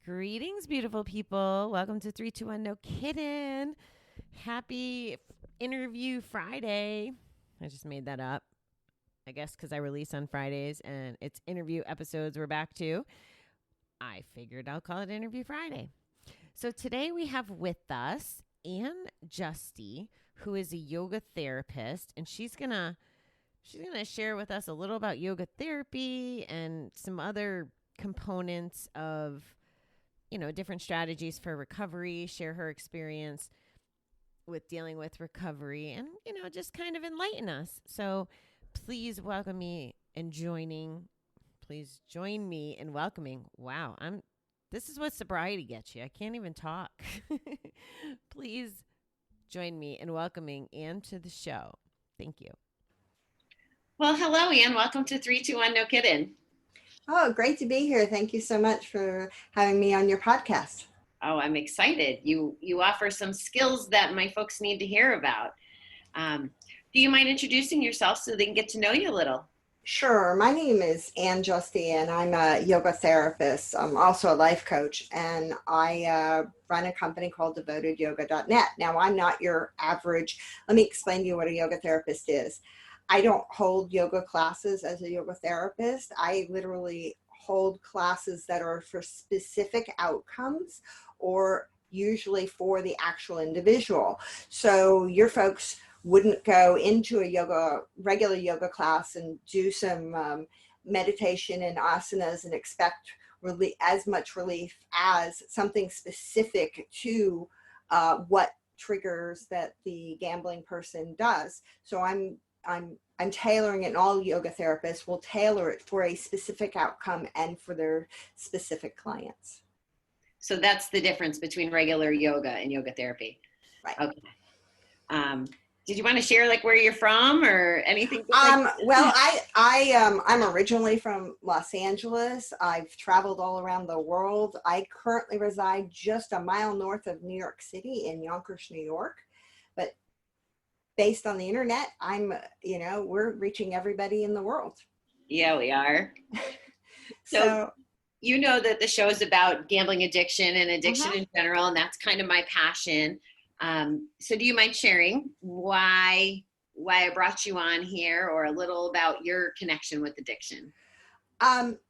Greetings, beautiful people. Welcome to 321 No Kidding. Happy Interview Friday. I just made that up, I guess, because I release on Fridays and it's interview episodes we're back to. I figured I'll call it Interview Friday. So today we have with us Ann Justi, who is a yoga therapist, and she's gonna share with us a little about yoga therapy and some other components of different strategies for recovery, share her experience with dealing with recovery, and, just kind of enlighten us. So please welcome me and please join me in welcoming. Wow, this is what sobriety gets you. I can't even talk. Please join me in welcoming Ann to the show. Thank you. Well, hello, Ann. Welcome to 321 No Kidding. Oh, great to be here. Thank you so much for having me on your podcast. Oh, I'm excited. You offer some skills that my folks need to hear about. Do you mind introducing yourself so they can get to know you a little? Sure. My name is Ann Justi, and I'm a yoga therapist. I'm also a life coach, and I run a company called DevotedYoga.net. Now, I'm not your average. Let me explain to you what a yoga therapist is. I don't hold yoga classes as a yoga therapist. I literally hold classes that are for specific outcomes or usually for the actual individual. So your folks wouldn't go into a regular yoga class and do some meditation and asanas and expect as much relief as something specific to what triggers that the gambling person does. So I'm tailoring it, and all yoga therapists will tailor it for a specific outcome and for their specific clients. So that's the difference between regular yoga and yoga therapy. Right. Okay. Did you want to share like where you're from or anything? Well, I'm originally from Los Angeles. I've traveled all around the world. I currently reside just a mile north of New York City in Yonkers, New York. But based on the internet, we're reaching everybody in the world. Yeah, we are. So you know that the show is about gambling addiction and addiction in general, and that's kind of my passion. So do you mind sharing why I brought you on here, or a little about your connection with addiction?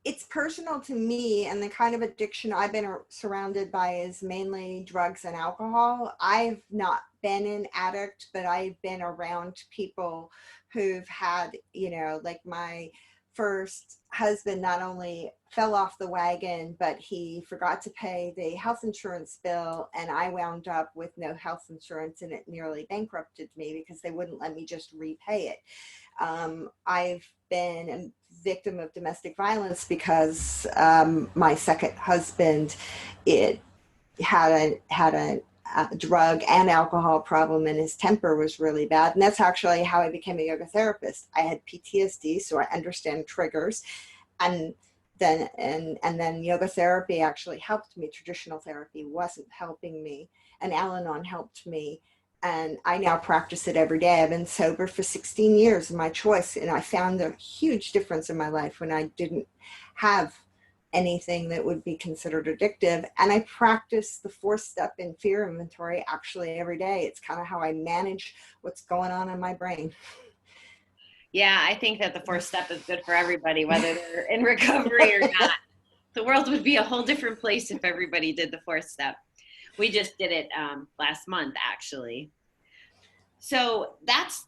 It's personal to me, and the kind of addiction I've been surrounded by is mainly drugs and alcohol. I've not been an addict, but I've been around people who've had, like my first husband not only fell off the wagon, but he forgot to pay the health insurance bill, and I wound up with no health insurance, and it nearly bankrupted me because they wouldn't let me just repay it. I've been a victim of domestic violence because my second husband had a drug and alcohol problem, and his temper was really bad. And that's actually how I became a yoga therapist. I had PTSD, so I understand triggers, and then yoga therapy actually helped me. Traditional therapy wasn't helping me, and Al-Anon helped me. And I now practice it every day. I've been sober for 16 years, my choice. And I found a huge difference in my life when I didn't have anything that would be considered addictive. And I practice the 4-step in fear inventory actually every day. It's kind of how I manage what's going on in my brain. Yeah, I think that the 4th step is good for everybody, whether they're in recovery or not. The world would be a whole different place if everybody did the 4th step. We just did it last month, actually. So that's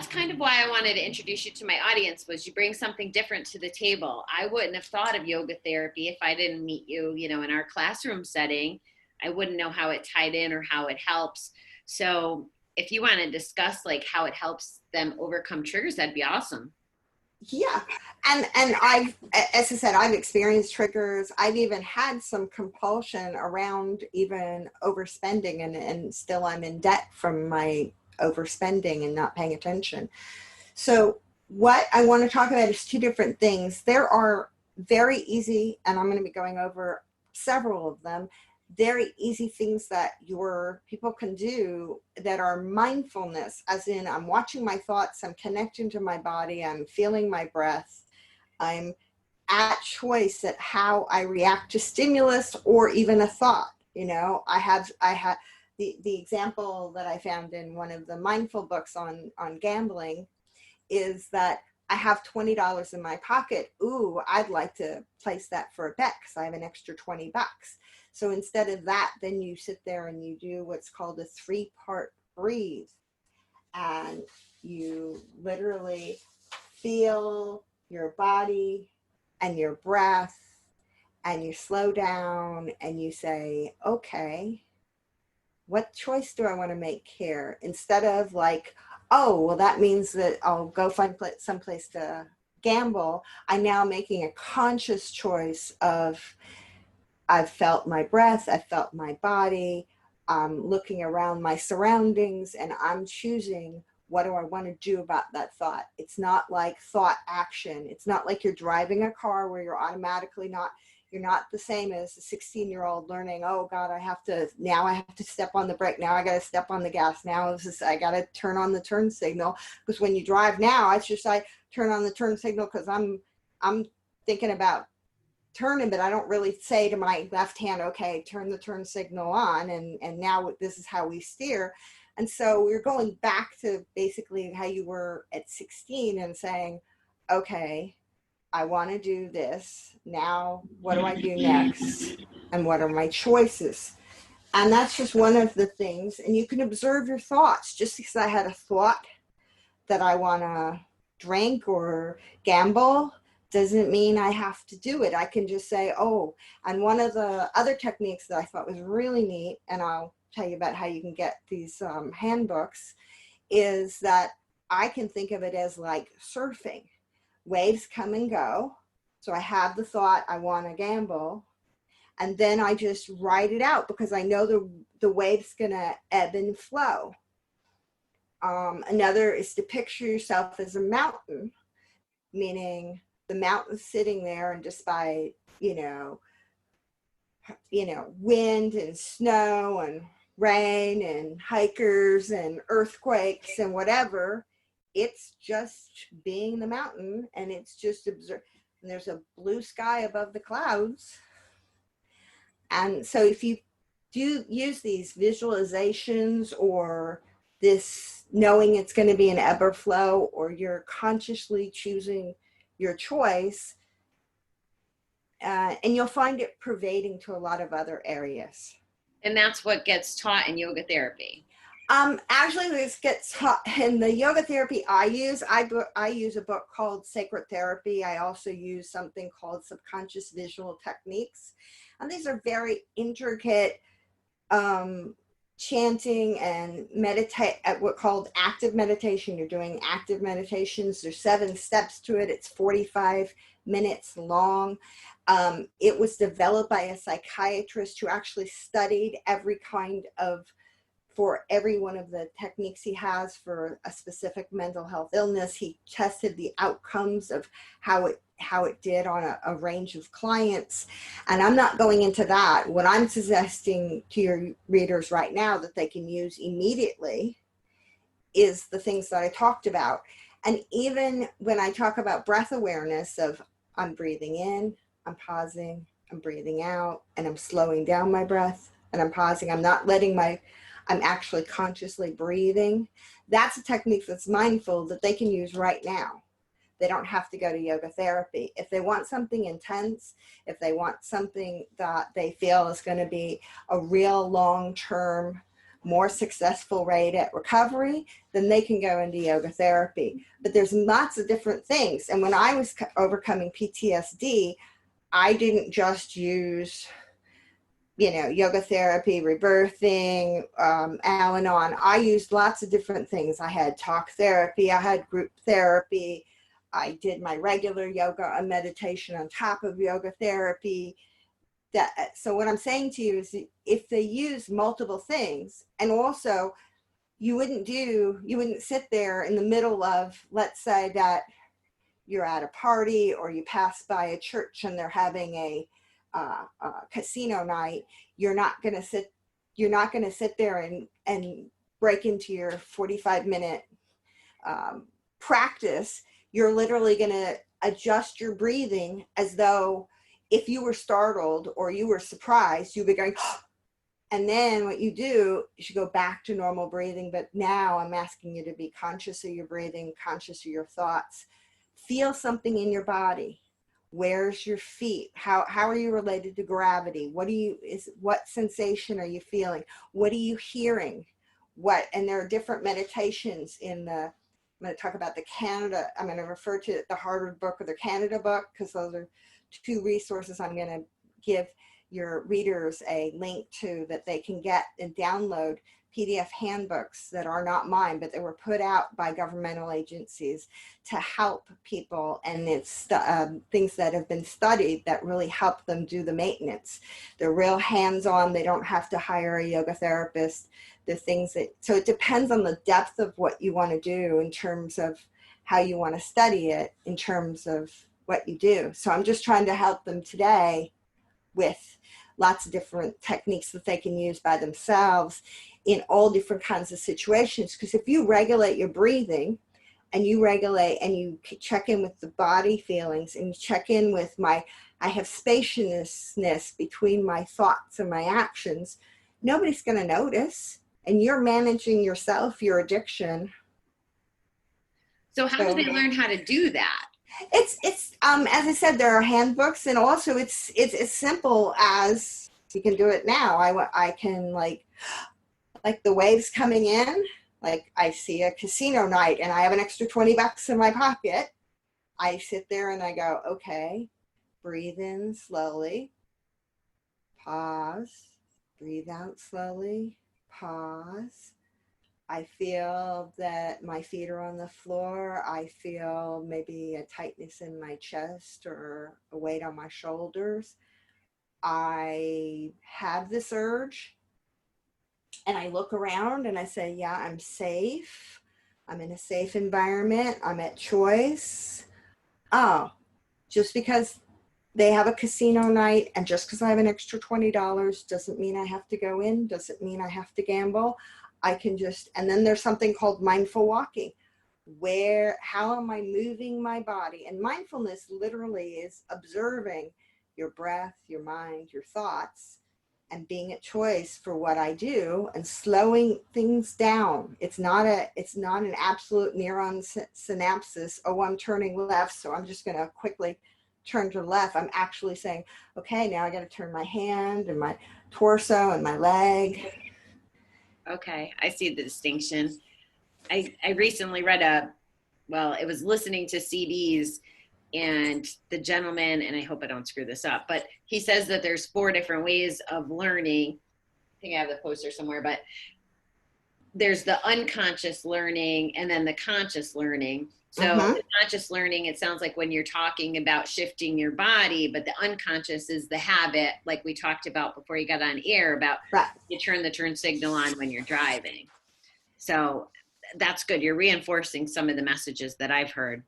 kind of why I wanted to introduce you to my audience, was you bring something different to the table. I wouldn't have thought of yoga therapy if I didn't meet you, in our classroom setting. I wouldn't know how it tied in or how it helps. So if you want to discuss like how it helps them overcome triggers, that'd be awesome. Yeah. And I've, as I said, I've experienced triggers. I've even had some compulsion around even overspending, and still I'm in debt from my overspending and not paying attention. So what I want to talk about is 2 different things. There are very easy, and I'm going to be going over several of them, very easy things that your people can do that are mindfulness, as in I'm watching my thoughts, I'm connecting to my body, I'm feeling my breath, I'm at choice at how I react to stimulus or even a thought. You know, I had the example that I found in one of the mindful books on gambling is that I have $20 in my pocket. Ooh, I'd like to place that for a bet because I have an extra $20. So instead of that, then you sit there and you do what's called a 3-part breathe. And you literally feel your body and your breath, and you slow down and you say, okay, what choice do I want to make here? Instead of like, oh, well, that means that I'll go find someplace to gamble. I'm now making a conscious choice of, I've felt my breath, I've felt my body, I'm looking around my surroundings, and I'm choosing, what do I want to do about that thought? It's not like thought action. It's not like you're driving a car where you're automatically not, you're not the same as a 16-year-old learning, oh God, I have to step on the brake. Now I got to step on the gas. Now I got to turn on the turn signal. Because when you drive now, it's just, I turn on the turn signal because I'm thinking about turning, but I don't really say to my left hand, okay, turn the turn signal on. And now this is how we steer. And so we're going back to basically how you were at 16 and saying, okay, I want to do this. Now, what do I do next? And what are my choices? And that's just one of the things. And you can observe your thoughts. Just because I had a thought that I want to drink or gamble doesn't mean I have to do it. I can just say, oh, and one of the other techniques that I thought was really neat, and I'll tell you about how you can get these handbooks, is that I can think of it as like surfing. Waves come and go. So I have the thought, I want to gamble. And then I just write it out because I know the wave's going to ebb and flow. Another is to picture yourself as a mountain, meaning the mountain's sitting there, and despite, wind and snow and rain and hikers and earthquakes and whatever, it's just being the mountain, and it's just observe. And there's a blue sky above the clouds. And so if you do use these visualizations or this knowing it's going to be an ebb or flow, or you're consciously choosing your choice, and you'll find it pervading to a lot of other areas. And that's what gets taught in yoga therapy. Actually, this gets taught in the yoga therapy I use. I use a book called Sacred Therapy. I also use something called Subconscious Visual Techniques. And these are very intricate chanting and meditate at what called active meditation. You're doing active meditations. There's 7 steps to it. It's 45 minutes long. It was developed by a psychiatrist who actually studied every kind of, for every one of the techniques he has for a specific mental health illness. He tested the outcomes of how it did on a range of clients. And I'm not going into that. What I'm suggesting to your readers right now that they can use immediately is the things that I talked about. And even when I talk about breath awareness of I'm breathing in, I'm pausing, I'm breathing out, and I'm slowing down my breath, and I'm pausing. I'm actually consciously breathing. That's a technique that's mindful that they can use right now. They don't have to go to yoga therapy. If they want something intense, if they want something that they feel is going to be a real long-term, more successful rate at recovery, then they can go into yoga therapy. But there's lots of different things. And when I was overcoming PTSD, I didn't just use yoga therapy, rebirthing, Al-Anon. I used lots of different things. I had talk therapy, I had group therapy, I did my regular yoga and meditation on top of yoga therapy. So what I'm saying to you is if they use multiple things, and also you wouldn't sit there in the middle of, let's say that you're at a party or you pass by a church and they're having a casino night. You're not going to sit there and break into your 45-minute practice. You're literally going to adjust your breathing as though if you were startled or you were surprised, you'd be going, and then what you do is you go back to normal breathing. But now I'm asking you to be conscious of your breathing, conscious of your thoughts. Feel something in your body. Where's your feet? How are you related to gravity? What sensation are you feeling? What are you hearing? And there are different meditations I'm going to talk about I'm going to refer to the Harvard book or the Canada book, because those are two resources I'm going to give your readers a link to, that they can get and download PDF handbooks that are not mine, but they were put out by governmental agencies to help people. And it's things that have been studied that really help them do the maintenance. They're real hands-on. They don't have to hire a yoga therapist. The things so it depends on the depth of what you want to do in terms of how you want to study it, in terms of what you do. So I'm just trying to help them today with lots of different techniques that they can use by themselves in all different kinds of situations. Because if you regulate your breathing and you regulate and you check in with the body feelings and you check in with I have spaciousness between my thoughts and my actions, nobody's going to notice. And you're managing yourself, your addiction. So how do they learn how to do that? It's as I said, there are handbooks, and also it's as simple as you can do it now. I can like the waves coming in, like I see a casino night and I have an extra $20 in my pocket. I sit there and I go, okay, breathe in slowly, pause, breathe out slowly, pause. I feel that my feet are on the floor. I feel maybe a tightness in my chest or a weight on my shoulders. I have this urge and I look around and I say, yeah, I'm safe. I'm in a safe environment. I'm at choice. Oh, just because they have a casino night and just because I have an extra $20 doesn't mean I have to go in, doesn't mean I have to gamble. I can and then there's something called mindful walking. How am I moving my body? And mindfulness literally is observing your breath, your mind, your thoughts, and being at choice for what I do and slowing things down. It's not an absolute neuron synapses. Oh, I'm turning left, so I'm just going to quickly turn to the left. I'm actually saying, okay, now I got to turn my hand and my torso and my leg. Okay, I see the distinction. I recently read it was listening to CDs, and the gentleman, and I hope I don't screw this up, but he says that there's 4 different ways of learning. I think I have the poster somewhere, but there's the unconscious learning and then the conscious learning. So the conscious learning, it sounds like when you're talking about shifting your body, but the unconscious is the habit, like we talked about before you got on air, about you turn the turn signal on when you're driving. So that's good. You're reinforcing some of the messages that I've heard.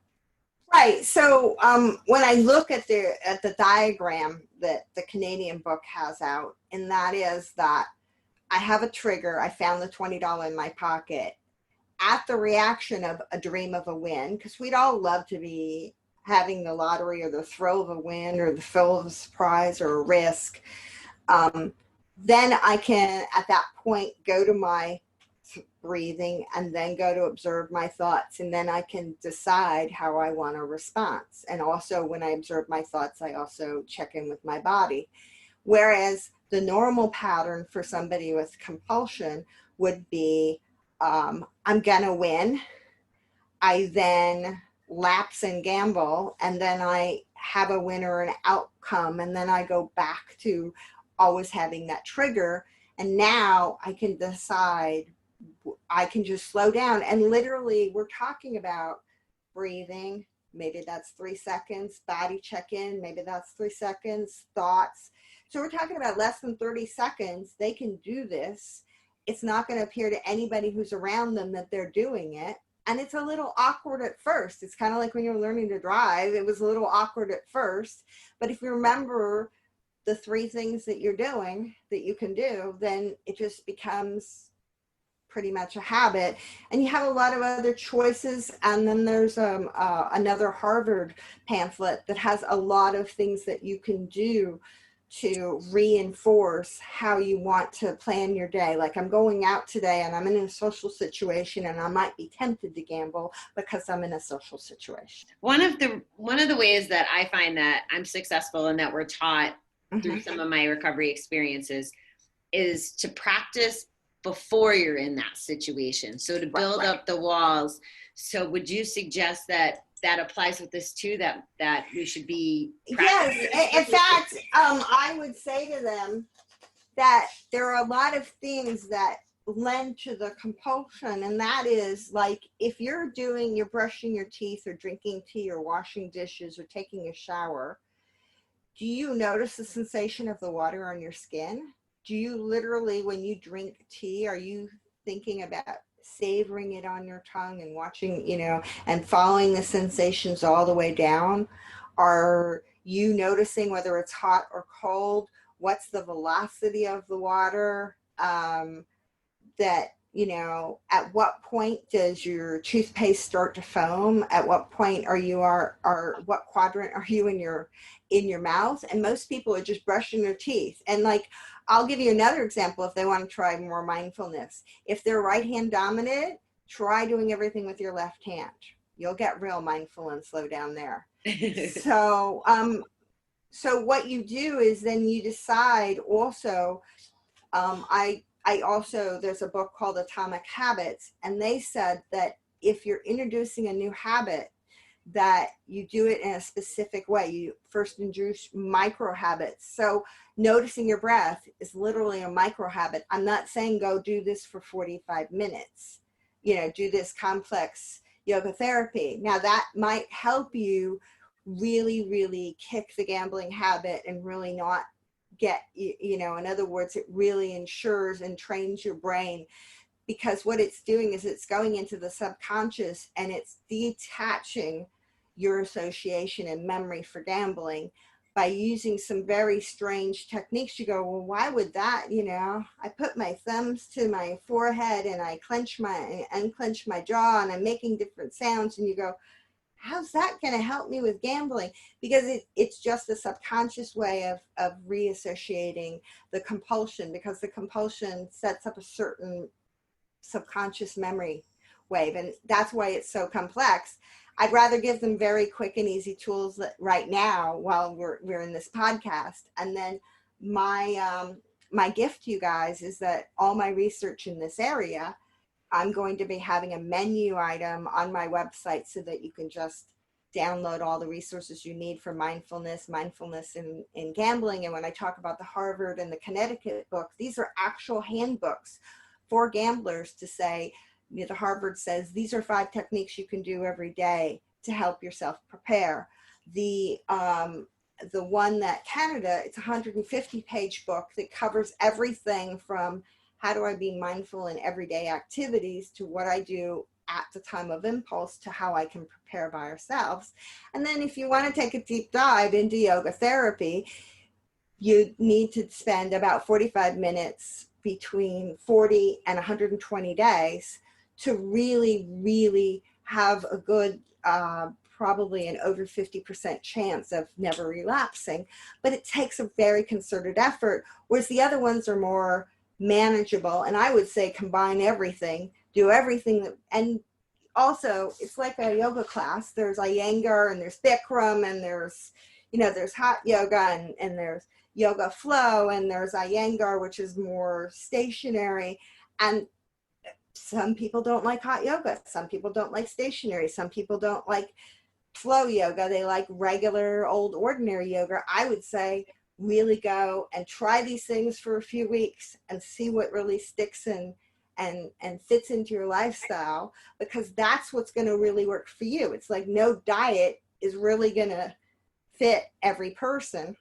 Right. So when I look at the diagram that the Canadian book has out, and that is that I have a trigger. I found the $20 in my pocket. At the reaction of a dream of a win, because we'd all love to be having the lottery or the thrill of a win or the thrill of a surprise or a risk, then I can, at that point, go to my breathing and then go to observe my thoughts. And then I can decide how I want a response. And also when I observe my thoughts, I also check in with my body. Whereas the normal pattern for somebody with compulsion would be, I'm gonna win. I then lapse and gamble, and then I have a win or an outcome, and then I go back to always having that trigger. And now I can decide, I can just slow down. And literally we're talking about breathing. Maybe that's 3 seconds, body check-in, maybe that's 3 seconds, thoughts. So we're talking about less than 30 seconds. They can do this. It's not going to appear to anybody who's around them that they're doing it. And it's a little awkward at first. It's kind of like when you're learning to drive. It was a little awkward at first. But if you remember the 3 things that you're doing that you can do, then it just becomes pretty much a habit, and you have a lot of other choices. And then there's another Harvard pamphlet that has a lot of things that you can do to reinforce how you want to plan your day. Like, I'm going out today and I'm in a social situation and I might be tempted to gamble because I'm in a social situation. One of the ways that I find that I'm successful and that we're taught through some of my recovery experiences is to practice before you're in that situation. So to build up the walls. So would you suggest that applies with this too, that we should be practicing? Yes, in fact, I would say to them that there are a lot of things that lend to the compulsion, and that is, like, if you're brushing your teeth or drinking tea or washing dishes or taking a shower, do you notice the sensation of the water on your skin? Do you literally, when you drink tea, are you thinking about savoring it on your tongue and watching, and following the sensations all the way down? Are you noticing whether it's hot or cold? What's the velocity of the water? At what point does your toothpaste start to foam? At what point what quadrant are you in your mouth? And most people are just brushing their teeth. And, like, I'll give you another example if they want to try more mindfulness. If they're right hand dominant, try doing everything with your left hand. You'll get real mindful and slow down there. So what you do is then you decide also, there's a book called Atomic Habits, and they said that if you're introducing a new habit, that you do it in a specific way. You first introduce micro habits. So noticing your breath is literally a micro habit. I'm not saying go do this for 45 minutes, do this complex yoga therapy. Now that might help you really, really kick the gambling habit and really not get, in other words, it really ensures and trains your brain, because what it's doing is it's going into the subconscious and it's detaching your association and memory for gambling by using some very strange techniques. You go, well, why would that? I put my thumbs to my forehead and I unclench my jaw and I'm making different sounds. And you go, how's that going to help me with gambling? Because it's just a subconscious way of reassociating the compulsion, because the compulsion sets up a certain subconscious memory wave. And that's why it's so complex. I'd rather give them very quick and easy tools right now while we're in this podcast. And then my gift to you guys is that all my research in this area, I'm going to be having a menu item on my website so that you can just download all the resources you need for mindfulness in gambling. And when I talk about the Harvard and the Connecticut book, these are actual handbooks for gamblers to say, the Harvard says, these are 5 techniques you can do every day to help yourself prepare. The one that Canada, it's a 150-page book that covers everything from how do I be mindful in everyday activities to what I do at the time of impulse to how I can prepare by ourselves. And then if you want to take a deep dive into yoga therapy, you need to spend about 45 minutes between 40 and 120 days to really, really have a good, probably an over 50% chance of never relapsing. But it takes a very concerted effort, whereas the other ones are more manageable. And I would say combine everything, do everything. And also, it's like a yoga class. There's Iyengar and there's Bikram and there's hot yoga and there's yoga flow and there's Iyengar, which is more stationary. And some people don't like hot yoga. Some people don't like stationary. Some people don't like flow yoga. They like regular old ordinary yoga. I would say really go and try these things for a few weeks and see what really sticks in and fits into your lifestyle, because that's what's going to really work for you. It's like no diet is really going to fit every person,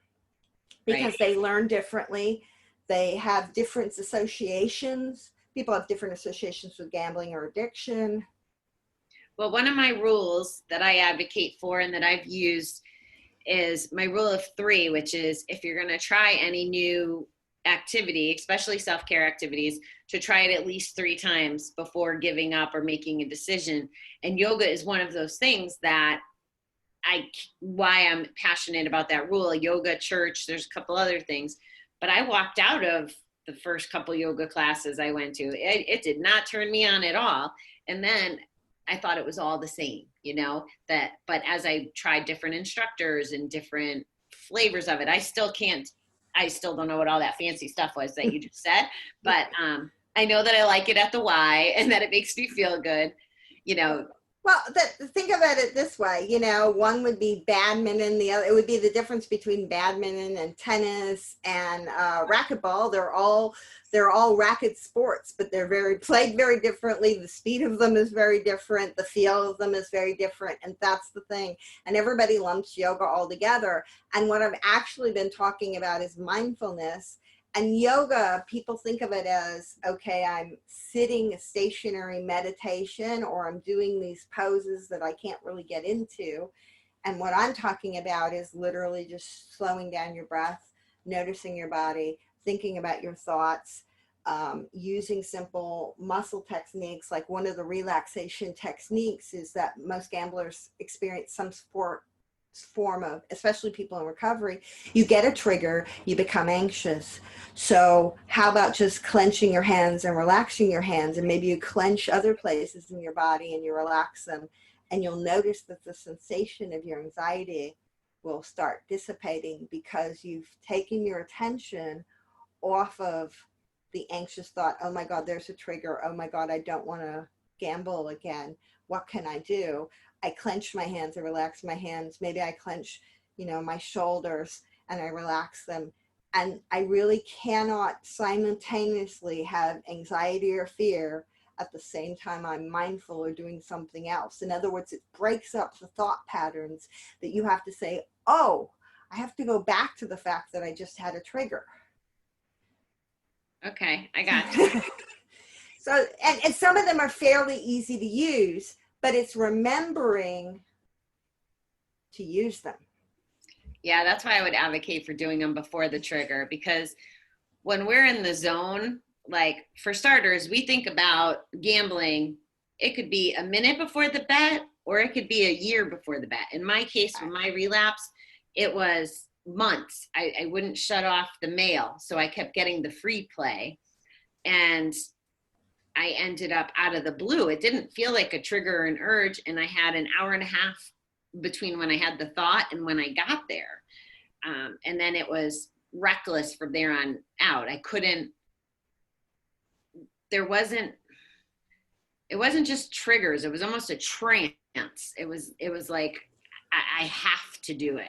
because they learn differently. They have different associations. People have different associations with gambling or addiction. Well, one of my rules that I advocate for and that I've used is my rule of 3, which is if you're going to try any new activity, especially self-care activities, to try it at least 3 times before giving up or making a decision. And yoga is one of those things that why I'm passionate about that rule. Yoga, church, there's a couple other things, but I walked out of the first couple yoga classes I went to. It did not turn me on at all. And then I thought it was all the same, but as I tried different instructors and different flavors of it, I still don't know what all that fancy stuff was that you just said, but I know that I like it at the Y and that it makes me feel good, Well, think about it this way, one would be badminton, the other, it would be the difference between badminton and tennis and racquetball. They're all racket sports, but they're played very differently. The speed of them is very different. The feel of them is very different. And that's the thing. And everybody lumps yoga all together. And what I've actually been talking about is mindfulness. And yoga, people think of it as, okay, I'm sitting a stationary meditation, or I'm doing these poses that I can't really get into. And what I'm talking about is literally just slowing down your breath, noticing your body, thinking about your thoughts, using simple muscle techniques. Like one of the relaxation techniques is that most gamblers experience some form of, especially people in recovery, you get a trigger, you become anxious. So how about just clenching your hands and relaxing your hands, and maybe you clench other places in your body and you relax them, and you'll notice that the sensation of your anxiety will start dissipating because you've taken your attention off of the anxious thought, oh my God, there's a trigger. Oh my God, I don't want to gamble again. What can I do? I clench my hands and relax my hands. Maybe I clench, my shoulders and I relax them. And I really cannot simultaneously have anxiety or fear at the same time I'm mindful or doing something else. In other words, it breaks up the thought patterns that you have to say, oh, I have to go back to the fact that I just had a trigger. Okay, I got you. So, and some of them are fairly easy to use, but it's remembering to use them. Yeah, that's why I would advocate for doing them before the trigger, because when we're in the zone, like for starters, we think about gambling. It could be a minute before the bet, or it could be a year before the bet. In my case, with my relapse, it was months. I wouldn't shut off the mail, so I kept getting the free play. And I ended up out of the blue. It didn't feel like a trigger or an urge. And I had an hour and a half between when I had the thought and when I got there. And then it was reckless from there on out. It wasn't just triggers. It was almost a trance. It was like, I have to do it.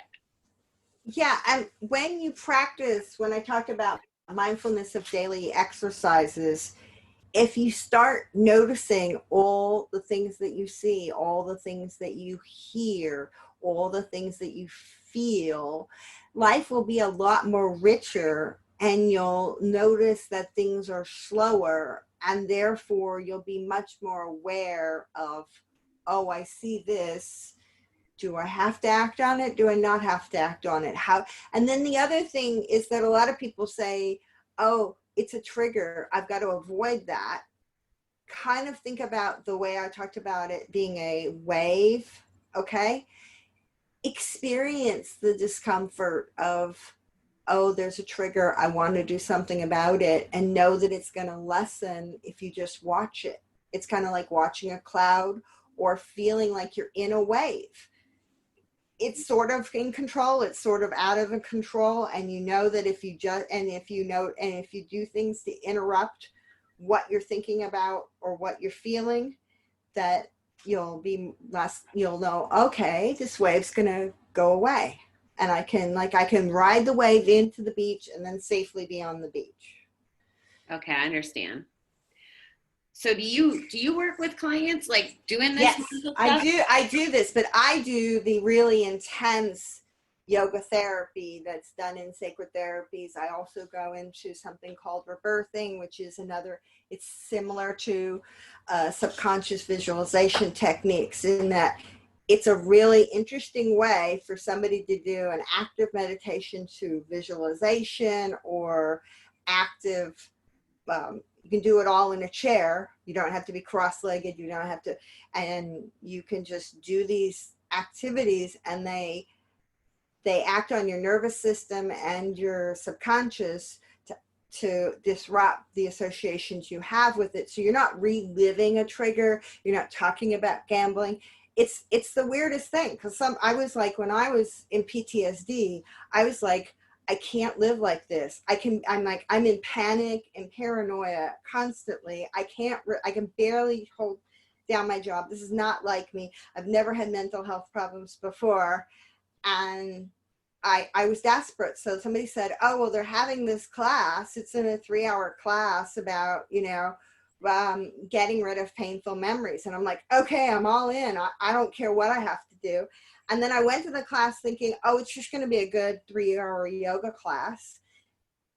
Yeah. And when you practice, when I talked about mindfulness of daily exercises, if you start noticing all the things that you see, all the things that you hear, all the things that you feel, life will be a lot more richer, and you'll notice that things are slower, and therefore you'll be much more aware of, oh, I see this. Do I have to act on it? Do I not have to act on it? How? And then the other thing is that a lot of people say, oh, it's a trigger, I've got to avoid that. Kind of think about the way I talked about it being a wave, okay? Experience the discomfort of, oh, there's a trigger, I want to do something about it, and know that it's going to lessen if you just watch it. It's kind of like watching a cloud or feeling like you're in a wave. It's sort of in control, it's sort of out of control, and you know that if you do things to interrupt what you're thinking about or what you're feeling, that you'll know, okay, this wave's gonna go away, and I can ride the wave into the beach and then safely be on the beach. Okay, I understand. So do you work with clients like doing this? Yes, I do this, but I do the really intense yoga therapy that's done in sacred therapies. I also go into something called rebirthing, which is it's similar to subconscious visualization techniques, in that it's a really interesting way for somebody to do an active meditation to visualization, or active, you can do it all in a chair. You don't have to be cross-legged. You don't have to, and you can just do these activities, and they act on your nervous system and your subconscious to disrupt the associations you have with it. So you're not reliving a trigger. You're not talking about gambling. It's the weirdest thing, because I was like, when I was in PTSD, I was like, I can't live like this. I'm in panic and paranoia constantly. I can barely hold down my job. This is not like me. I've never had mental health problems before. And I was desperate. So somebody said, oh, well, they're having this class. It's in a 3-hour class about, getting rid of painful memories. And I'm like, okay, I'm all in. I don't care what I have to do. And then I went to the class thinking, oh, it's just going to be a good 3-hour yoga class.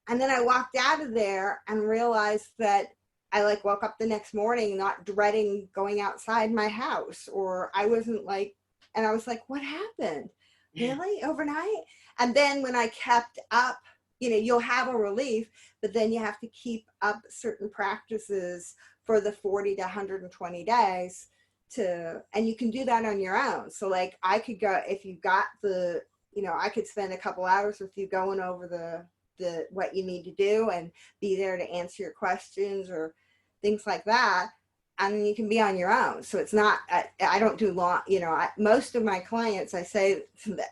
And then I walked out of there and realized that I woke up the next morning not dreading going outside my house, or I wasn't like, and I was like, what happened? Really? Overnight? And then when I kept up, you'll have a relief, but then you have to keep up certain practices for the 40 to 120 days and you can do that on your own. So like I could go, if you got I could spend a couple hours with you going over the what you need to do and be there to answer your questions or things like that. And then you can be on your own. So it's not, I don't do long, most of my clients, I say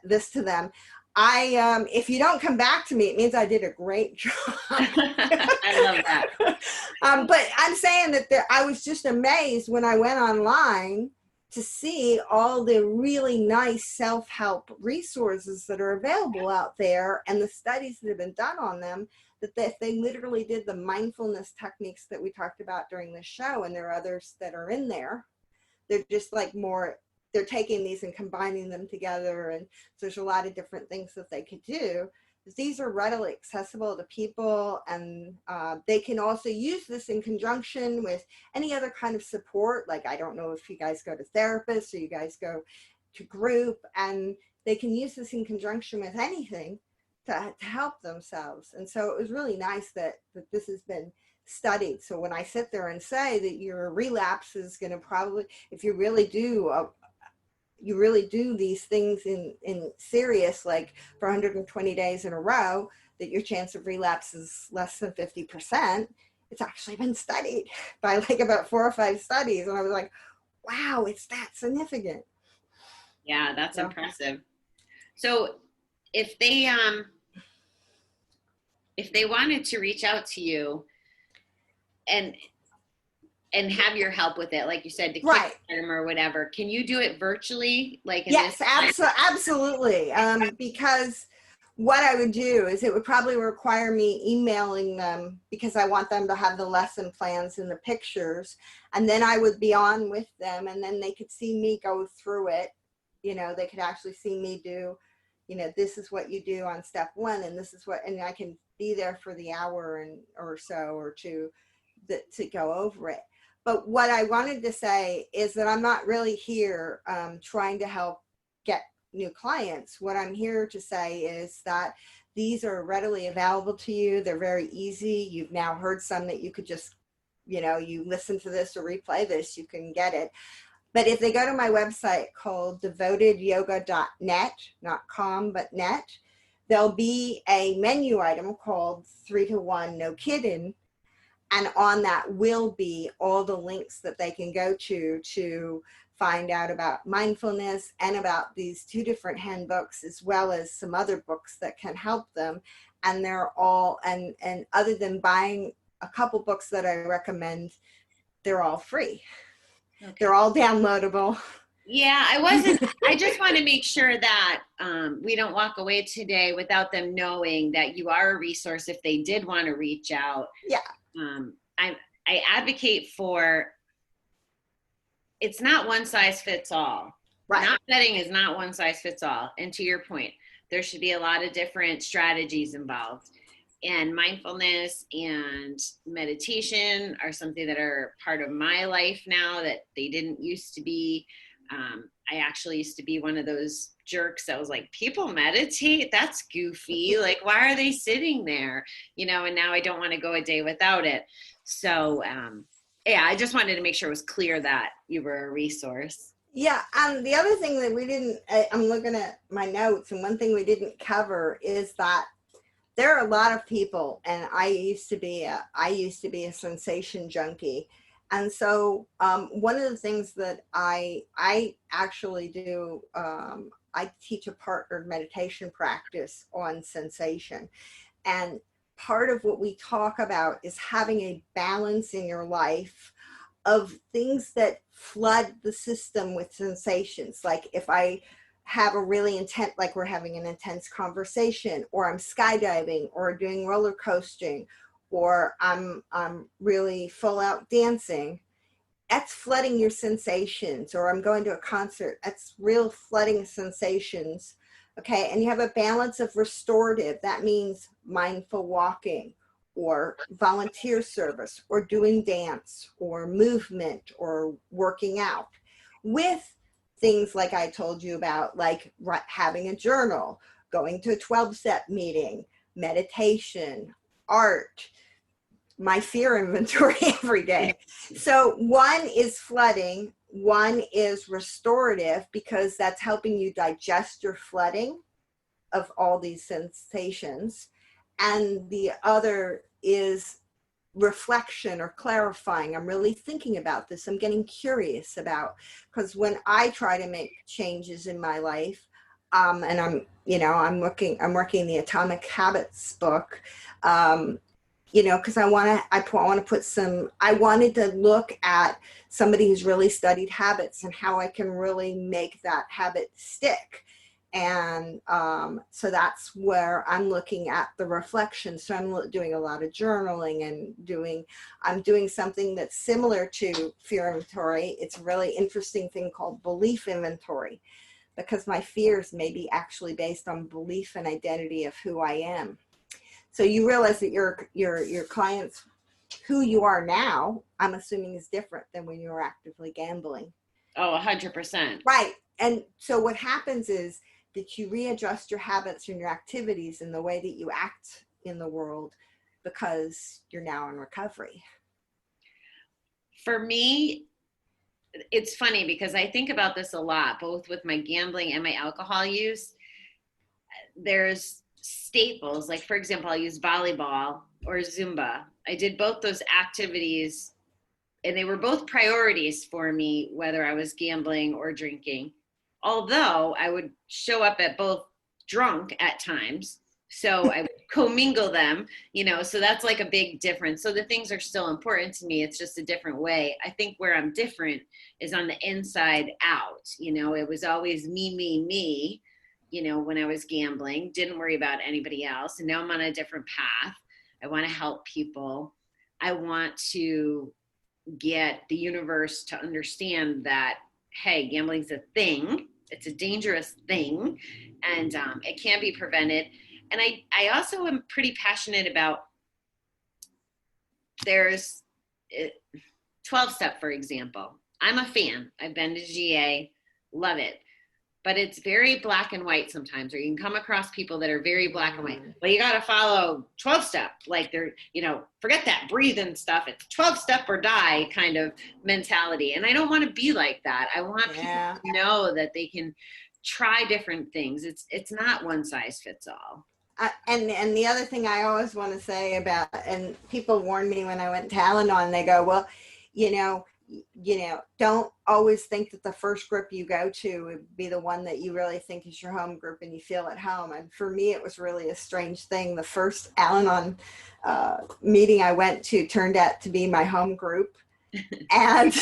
this to them, if you don't come back to me, it means I did a great job. I love that. But I'm saying that I was just amazed when I went online to see all the really nice self-help resources that are available out there and the studies that have been done on them, that they literally did the mindfulness techniques that we talked about during the show. And there are others that are in there. They're just like more, they're taking these and combining them together. And so there's a lot of different things that they could do. These are readily accessible to people, and they can also use this in conjunction with any other kind of support. Like, I don't know if you guys go to therapists or you guys go to group, and they can use this in conjunction with anything to help themselves. And so it was really nice that this has been studied. So when I sit there and say that your relapse is going to probably, if you really do these things in serious, like for 120 days in a row, that your chance of relapse is less than 50%. It's actually been studied by like about 4 or 5 studies. And I was like, wow, it's that significant. Yeah, that's impressive. So if they wanted to reach out to you and have your help with it, like you said, to kick them or whatever, can you do it virtually? Yes, absolutely. Because what I would do is it would probably require me emailing them, because I want them to have the lesson plans and the pictures, and then I would be on with them, and then they could see me go through it. They could actually see me do, this is what you do on step 1, and this is what, and I can be there for the hour or so or two to go over it. But what I wanted to say is that I'm not really here trying to help get new clients. What I'm here to say is that these are readily available to you. They're very easy. You've now heard some that you could just, you listen to this or replay this, you can get it. But if they go to my website called DevotedYoga.net, not com, but net, there'll be a menu item called 3 to 1 No Kidding. And on that will be all the links that they can go to find out about mindfulness and about these 2 different handbooks, as well as some other books that can help them. And they're all, and other than buying a couple books that I recommend, they're all free. Okay. They're all downloadable. Yeah, I just want to make sure that we don't walk away today without them knowing that you are a resource if they did want to reach out. Yeah. I advocate for, it's not one size fits all. Right. Not betting is not one size fits all. And to your point, there should be a lot of different strategies involved. And mindfulness and meditation are something that are part of my life now that they didn't used to be. I actually used to be one of those jerks that was like, people meditate? That's goofy. Like, why are they sitting there? You know, and now I don't want to go a day without it. So, yeah, I just wanted to make sure it was clear that you were a resource. Yeah, the other thing that we didn't, I'm looking at my notes, and one thing we didn't cover is that there are a lot of people, and I used to be a sensation junkie. And so one of the things that I actually do, I teach a partnered meditation practice on sensation. And part of what we talk about is having a balance in your life of things that flood the system with sensations. Like if I have a really intense, like we're having an intense conversation, or I'm skydiving or doing roller coasting, or I'm really full out dancing, that's flooding your sensations. Or I'm going to a concert, that's real flooding sensations. Okay, and you have a balance of restorative. That means mindful walking, or volunteer service, or doing dance, or movement, or working out, with things like I told you about, like having a journal, going to a 12-step meeting, meditation, art, my fear inventory every day. So one is flooding, one is restorative, because that's helping you digest your flooding of all these sensations. And the other is reflection or clarifying. I'm really thinking about this. I'm getting curious about, because when I try to make changes in my life, and I'm working the Atomic Habits book, because I wanted to look at somebody who's really studied habits and how I can really make that habit stick. And so that's where I'm looking at the reflection. So I'm doing a lot of journaling, and I'm doing something that's similar to fear inventory. It's a really interesting thing called belief inventory, because my fears may be actually based on belief and identity of who I am. So you realize that your clients, who you are now, I'm assuming, is different than when you were actively gambling. Oh, 100%. Right. And so what happens is that you readjust your habits and your activities and the way that you act in the world, because you're now in recovery. For me, it's funny because I think about this a lot, both with my gambling and my alcohol use. There's staples, like for example, I'll use volleyball or Zumba. I did both those activities, and they were both priorities for me, whether I was gambling or drinking. Although I would show up at both drunk at times, so I would commingle them, so that's like a big difference. So the things are still important to me. It's just a different way. I think where I'm different is on the inside out. It was always me, when I was gambling, didn't worry about anybody else. And now I'm on a different path. I want to help people. I want to get the universe to understand that, hey, gambling's a thing. It's a dangerous thing, and it can be prevented. And I also am pretty passionate about, there's 12-step, for example. I'm a fan. I've been to GA, love it. But it's very black and white sometimes, or you can come across people that are very black and white. Well, you got to follow 12-step. Like they're, forget that breathing stuff. It's 12-step or die kind of mentality. And I don't want to be like that. I want people to know that they can try different things. It's not one size fits all. And the other thing I always want to say about, and people warn me when I went to Al-Anon, they go, well, don't always think that the first group you go to would be the one that you really think is your home group and you feel at home. And for me, it was really a strange thing. The first Al-Anon meeting I went to turned out to be my home group. And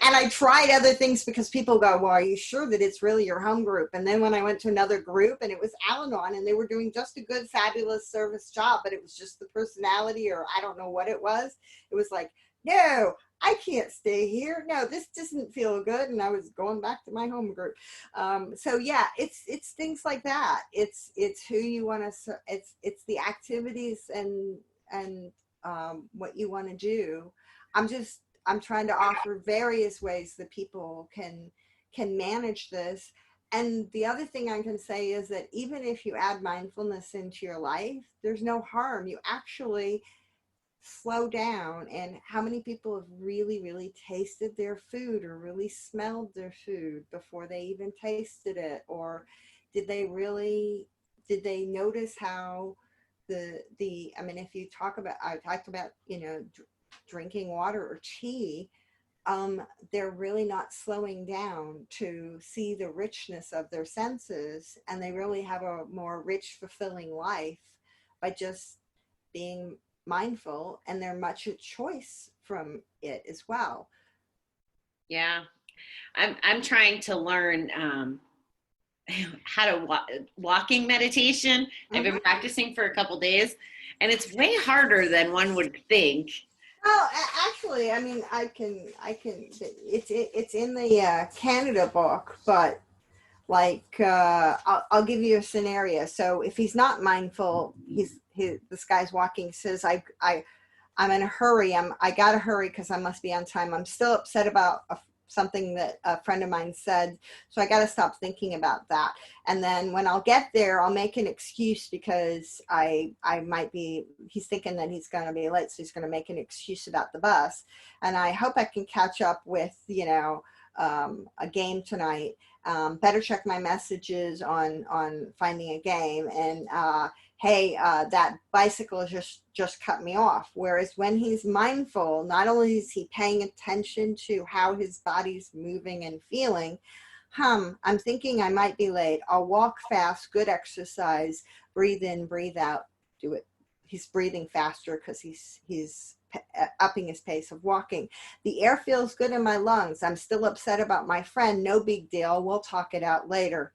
I tried other things because people go, well, are you sure that it's really your home group? And then when I went to another group and it was Al-Anon and they were doing just a good, fabulous service job, but it was just the personality, or I don't know what it was. It was like, no, I can't stay here. No, this doesn't feel good. And I was going back to my home group. So yeah, it's things like that. It's who you want to, it's the activities and what you want to do. I'm trying to offer various ways that people can can manage this. And the other thing I can say is that even if you add mindfulness into your life, there's no harm. You actually slow down. And how many people have really, really tasted their food or really smelled their food before they even tasted it? Or did they notice how I mean, if you talk about, I talked about, drinking water or tea, they're really not slowing down to see the richness of their senses, and they really have a more rich, fulfilling life by just being mindful, and they're much at choice from it as well. Yeah, I'm trying to learn how to walking meditation. I've been practicing for a couple days, and it's way harder than one would think. Well, actually, I mean, I can. It's in the Canada book, but like, I'll give you a scenario. So if he's not mindful, this guy's walking, says, I'm in a hurry. I gotta hurry because I must be on time. I'm still upset about something that a friend of mine said, so I gotta stop thinking about that. And then when I'll get there, I'll make an excuse because I might be. He's thinking that he's gonna be late, so he's gonna make an excuse about the bus. And I hope I can catch up with a game tonight. Better check my messages on finding a game. And hey, that bicycle just cut me off. Whereas when he's mindful, not only is he paying attention to how his body's moving and feeling, I'm thinking I might be late. I'll walk fast, good exercise, breathe in, breathe out, do it. He's breathing faster because he's upping his pace of walking. The air feels good in my lungs. I'm still upset about my friend. No big deal. We'll talk it out later.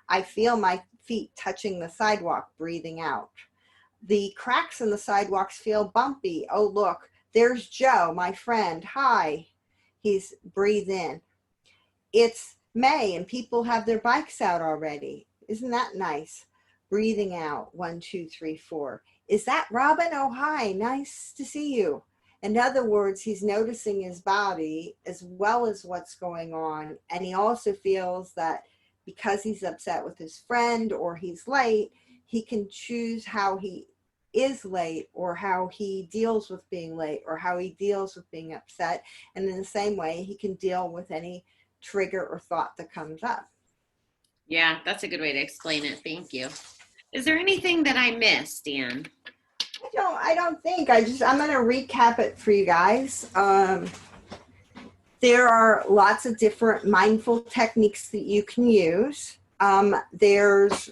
I feel my feet touching the sidewalk, breathing out. The cracks in the sidewalks feel bumpy. Oh, look, there's Joe, my friend. Hi. He's breathe in. It's May and people have their bikes out already. Isn't that nice? Breathing out. 1, 2, 3, 4. Is that Robin? Oh, hi. Nice to see you. In other words, he's noticing his body as well as what's going on. And he also feels that because he's upset with his friend or he's late, he can choose how he is late or how he deals with being late or how he deals with being upset. And in the same way, he can deal with any trigger or thought that comes up. Yeah, that's a good way to explain it. Thank you. Is there anything that I missed, Ann? I don't think. I'm going to recap it for you guys. There are lots of different mindful techniques that you can use. There's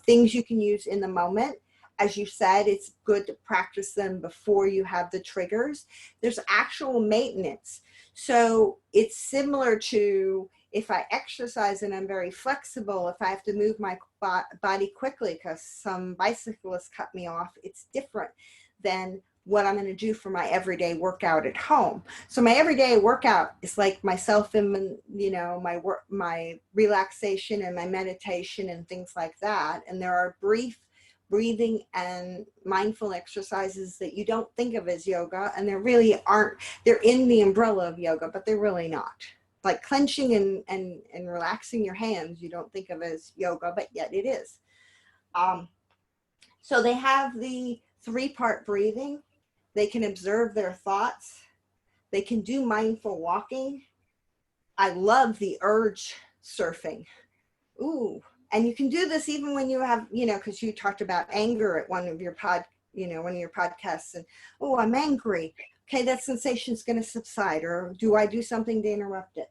things you can use in the moment. As you said, it's good to practice them before you have the triggers. There's actual maintenance. So it's similar to if I exercise and I'm very flexible, if I have to move my body quickly because some bicyclist cut me off, it's different than what I'm going to do for my everyday workout at home. So my everyday workout is like myself and, my relaxation and my meditation and things like that. And there are brief breathing and mindful exercises that you don't think of as yoga, and there really aren't. They're in the umbrella of yoga, but they're really not. Like clenching and relaxing your hands, you don't think of as yoga, but yet it is. So they have the 3-part breathing. They can observe their thoughts. They can do mindful walking. I love the urge surfing. Ooh. And you can do this even when you have, because you talked about anger at one of your podcasts, and, oh, I'm angry. Okay, that sensation is going to subside, or do I do something to interrupt it?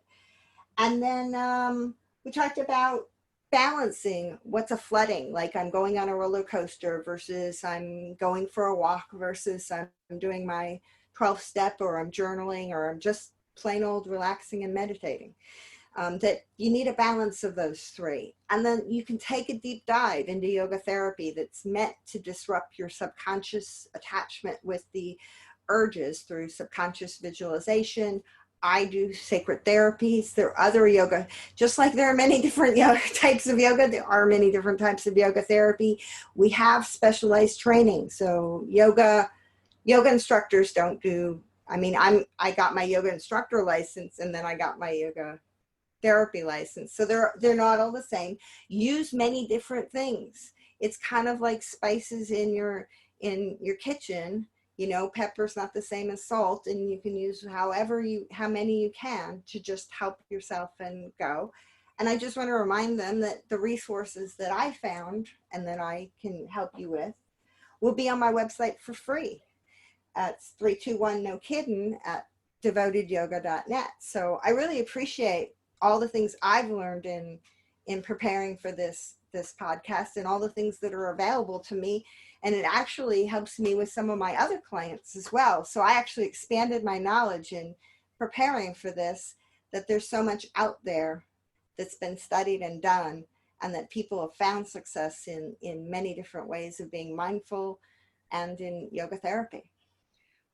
And then we talked about balancing what's a flooding, like I'm going on a roller coaster versus I'm going for a walk versus I'm doing my 12 step or I'm journaling or I'm just plain old relaxing and meditating. That you need a balance of those 3. And then you can take a deep dive into yoga therapy that's meant to disrupt your subconscious attachment with the urges through subconscious visualization. I do sacred therapies. There are other yoga, just like there are many different types of yoga, there are many different types of yoga therapy. We have specialized training. So yoga instructors don't do, I got my yoga instructor license and then I got my yoga therapy license. So they're not all the same. Use many different things. It's kind of like spices in your kitchen. You know, pepper's not the same as salt, and you can use how many you can to just help yourself and go. And I just want to remind them that the resources that I found and that I can help you with will be on my website for free. It's 321 no kidding at DevotedYoga.net. So I really appreciate all the things I've learned in preparing for this podcast, and all the things that are available to me. And it actually helps me with some of my other clients as well. So I actually expanded my knowledge in preparing for this, that there's so much out there that's been studied and done, and that people have found success in many different ways of being mindful and in yoga therapy.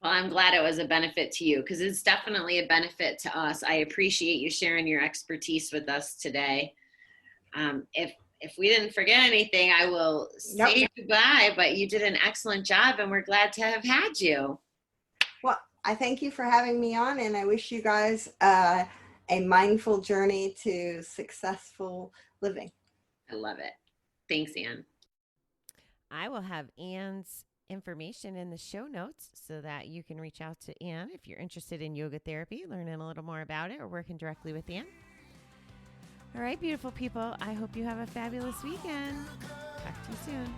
Well, I'm glad it was a benefit to you, because it's definitely a benefit to us. I appreciate you sharing your expertise with us today. If we didn't forget anything, I will say goodbye, but you did an excellent job, and we're glad to have had you. Well, I thank you for having me on, and I wish you guys a mindful journey to successful living. I love it. Thanks, Ann. I will have Ann's information in the show notes so that you can reach out to Ann if you're interested in yoga therapy, learning a little more about it, or working directly with Ann. All right, beautiful people. I hope you have a fabulous weekend. Talk to you soon.